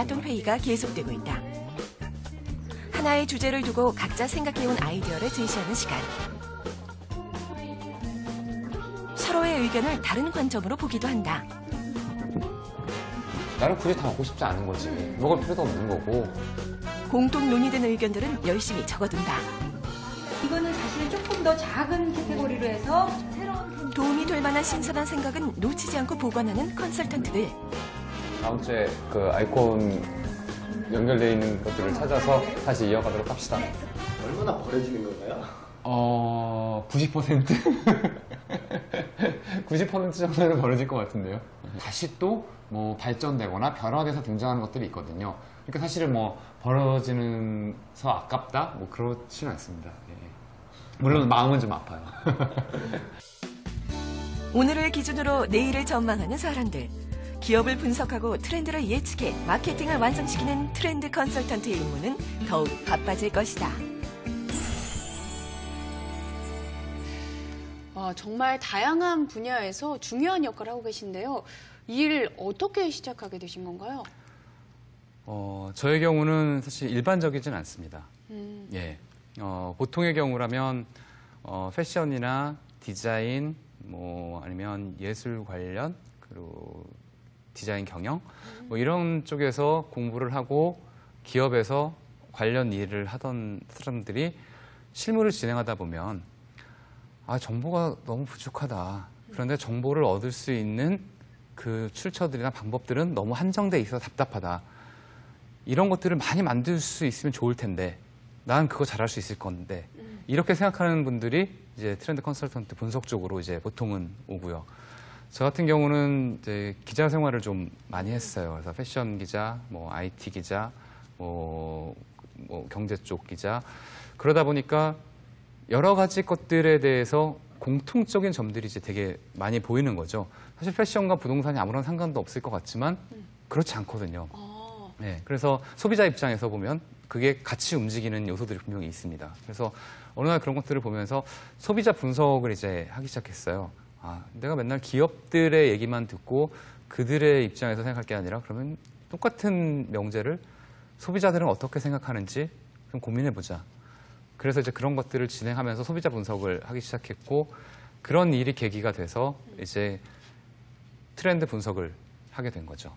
마라톤 회의가 계속되고 있다. 하나의 주제를 두고 각자 생각해온 아이디어를 제시하는 시간. 서로의 의견을 다른 관점으로 보기도 한다. 나는 굳이 다 먹고 싶지 않은 거지. 먹을 필요도 없는 거고. 공통 논의된 의견들은 열심히 적어둔다. 이거는 사실 조금 더 작은 카테고리로 해서 새로운 도움이 될 만한 신선한 생각은 놓치지 않고 보관하는 컨설턴트들. 다음 주에 그 아이콘 연결되어 있는 것들을 찾아서 다시 이어가도록 합시다. 얼마나 버려지는 건가요? 90%? 90% 정도는 벌어질 것 같은데요. 다시 또 뭐 발전되거나 변화돼서 등장하는 것들이 있거든요. 그러니까 사실은 뭐 벌어지면서 아깝다? 뭐 그렇지는 않습니다. 예. 물론 마음은 좀 아파요. 오늘을 기준으로 내일을 전망하는 사람들. 기업을 분석하고 트렌드를 예측해 마케팅을 완성시키는 트렌드 컨설턴트의 임무는 더욱 바빠질 것이다. 정말 다양한 분야에서 중요한 역할을 하고 계신데요. 이 일 어떻게 시작하게 되신 건가요? 저의 경우는 사실 일반적이진 않습니다. 예. 보통의 경우라면 패션이나 디자인, 뭐 아니면 예술 관련, 그리고 디자인 경영, 뭐 이런 쪽에서 공부를 하고 기업에서 관련 일을 하던 사람들이 실무를 진행하다 보면 정보가 너무 부족하다. 그런데 정보를 얻을 수 있는 그 출처들이나 방법들은 너무 한정돼 있어서 답답하다. 이런 것들을 많이 만들 수 있으면 좋을 텐데 난 그거 잘할 수 있을 건데 이렇게 생각하는 분들이 이제 트렌드 컨설턴트 분석 쪽으로 이제 보통은 오고요. 저 같은 경우는 이제 기자 생활을 좀 많이 했어요. 그래서 패션 기자, 뭐 IT 기자, 뭐 경제 쪽 기자. 그러다 보니까 여러 가지 것들에 대해서 공통적인 점들이 이제 되게 많이 보이는 거죠. 사실 패션과 부동산이 아무런 상관도 없을 것 같지만 그렇지 않거든요. 네, 그래서 소비자 입장에서 보면 그게 같이 움직이는 요소들이 분명히 있습니다. 그래서 어느 날 그런 것들을 보면서 소비자 분석을 이제 하기 시작했어요. 내가 맨날 기업들의 얘기만 듣고 그들의 입장에서 생각할 게 아니라 그러면 똑같은 명제를 소비자들은 어떻게 생각하는지 좀 고민해보자. 그래서 이제 그런 것들을 진행하면서 소비자 분석을 하기 시작했고 그런 일이 계기가 돼서 이제 트렌드 분석을 하게 된 거죠.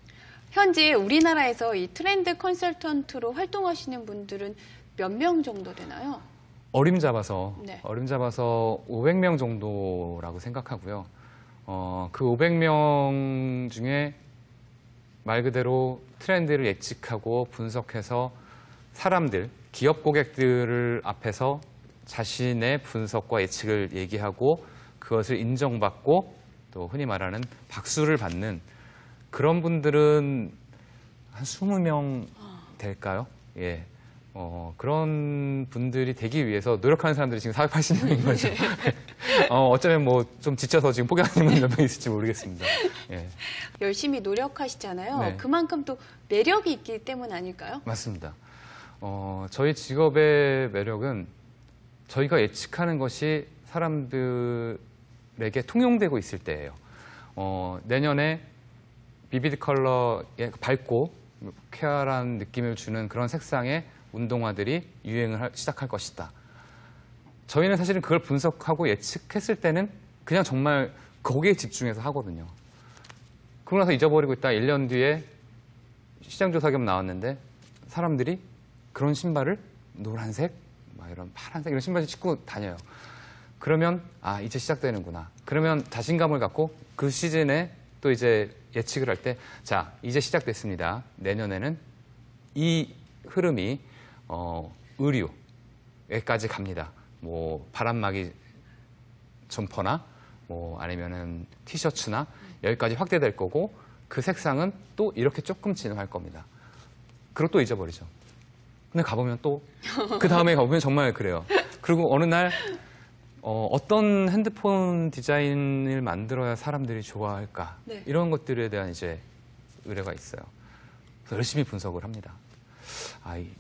현재 우리나라에서 이 트렌드 컨설턴트로 활동하시는 분들은 몇 명 정도 되나요? 어림잡아서 500명 정도라고 생각하고요. 그 500명 중에 말 그대로 트렌드를 예측하고 분석해서 사람들, 기업 고객들을 앞에서 자신의 분석과 예측을 얘기하고 그것을 인정받고 또 흔히 말하는 박수를 받는 그런 분들은 한 20명 될까요? 예. 그런 분들이 되기 위해서 노력하는 사람들이 지금 480명인 거죠. 어쩌면 뭐 좀 지쳐서 지금 포기하는 분 몇 명 있을지 모르겠습니다. 예. 열심히 노력하시잖아요. 네. 그만큼 또 매력이 있기 때문 아닐까요? 맞습니다. 저희 직업의 매력은 저희가 예측하는 것이 사람들에게 통용되고 있을 때예요. 내년에 비비드 컬러의 밝고 쾌활한 느낌을 주는 그런 색상의 운동화들이 유행을 시작할 것이다. 저희는 사실은 그걸 분석하고 예측했을 때는 그냥 정말 거기에 집중해서 하거든요. 그러고 나서 잊어버리고 있다 1년 뒤에 시장조사 겸 나왔는데 사람들이 그런 신발을 노란색, 막 이런 파란색 이런 신발을 신고 다녀요. 그러면 이제 시작되는구나. 그러면 자신감을 갖고 그 시즌에 또 이제 예측을 할 때 자, 이제 시작됐습니다. 내년에는 이 흐름이 의류에까지 갑니다. 뭐 바람막이 점퍼나 뭐 아니면은 티셔츠나 여기까지 확대될 거고 그 색상은 또 이렇게 조금 진화할 겁니다. 그리고 또 잊어버리죠. 근데 가보면 또 그 다음에 가보면 정말 그래요. 그리고 어느 날 어떤 핸드폰 디자인을 만들어야 사람들이 좋아할까 이런 것들에 대한 이제 의뢰가 있어요. 그래서 열심히 분석을 합니다.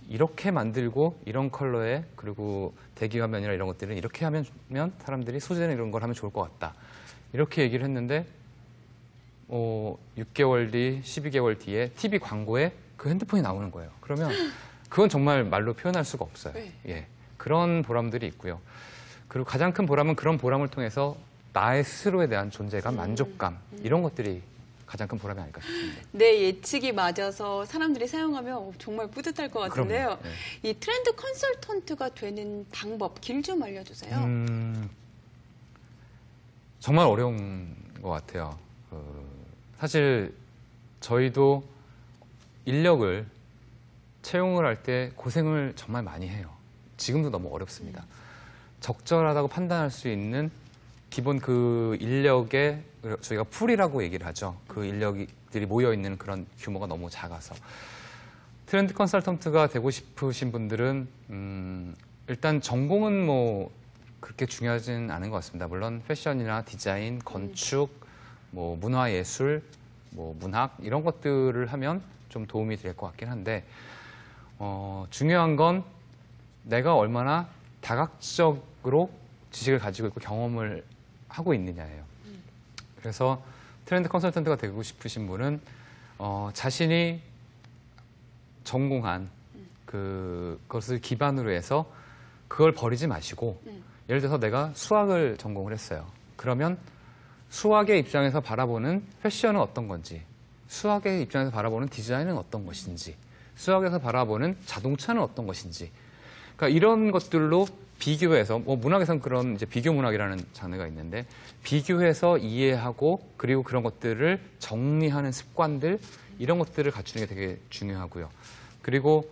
이렇게 만들고 이런 컬러에 그리고 대기 화면이나 이런 것들은 이렇게 하면 사람들이 소재는 이런 걸 하면 좋을 것 같다. 이렇게 얘기를 했는데 6개월 뒤, 12개월 뒤에 TV 광고에 그 핸드폰이 나오는 거예요. 그러면 그건 정말 말로 표현할 수가 없어요. 네. 예, 그런 보람들이 있고요. 그리고 가장 큰 보람은 그런 보람을 통해서 나의 스스로에 대한 존재감, 만족감 이런 것들이 가장 큰 보람이 아닐까 싶습니다. 내 예측이 맞아서 사람들이 사용하면 정말 뿌듯할 것 같은데요. 그럼요. 이 트렌드 컨설턴트가 되는 방법, 길 좀 알려주세요. 정말 어려운 것 같아요. 사실 저희도 인력을 채용을 할 때 고생을 정말 많이 해요. 지금도 너무 어렵습니다. 적절하다고 판단할 수 있는 기본 그 인력의 저희가 풀이라고 얘기를 하죠. 그 인력들이 모여있는 그런 규모가 너무 작아서. 트렌드 컨설턴트가 되고 싶으신 분들은 일단 전공은 뭐 그렇게 중요하진 않은 것 같습니다. 물론 패션이나 디자인, 건축, 뭐 문화예술, 뭐 문학 이런 것들을 하면 좀 도움이 될 것 같긴 한데 중요한 건 내가 얼마나 다각적으로 지식을 가지고 있고 경험을 하고 있느냐예요. 그래서 트렌드 컨설턴트가 되고 싶으신 분은 자신이 전공한 그것을 기반으로 해서 그걸 버리지 마시고 예를 들어서 내가 수학을 전공을 했어요. 그러면 수학의 입장에서 바라보는 패션은 어떤 건지, 수학의 입장에서 바라보는 디자인은 어떤 것인지, 수학에서 바라보는 자동차는 어떤 것인지, 그러니까 이런 것들로 비교해서 뭐 문학에서는 그런 이제 비교 문학이라는 장르가 있는데 비교해서 이해하고 그리고 그런 것들을 정리하는 습관들 이런 것들을 갖추는 게 되게 중요하고요. 그리고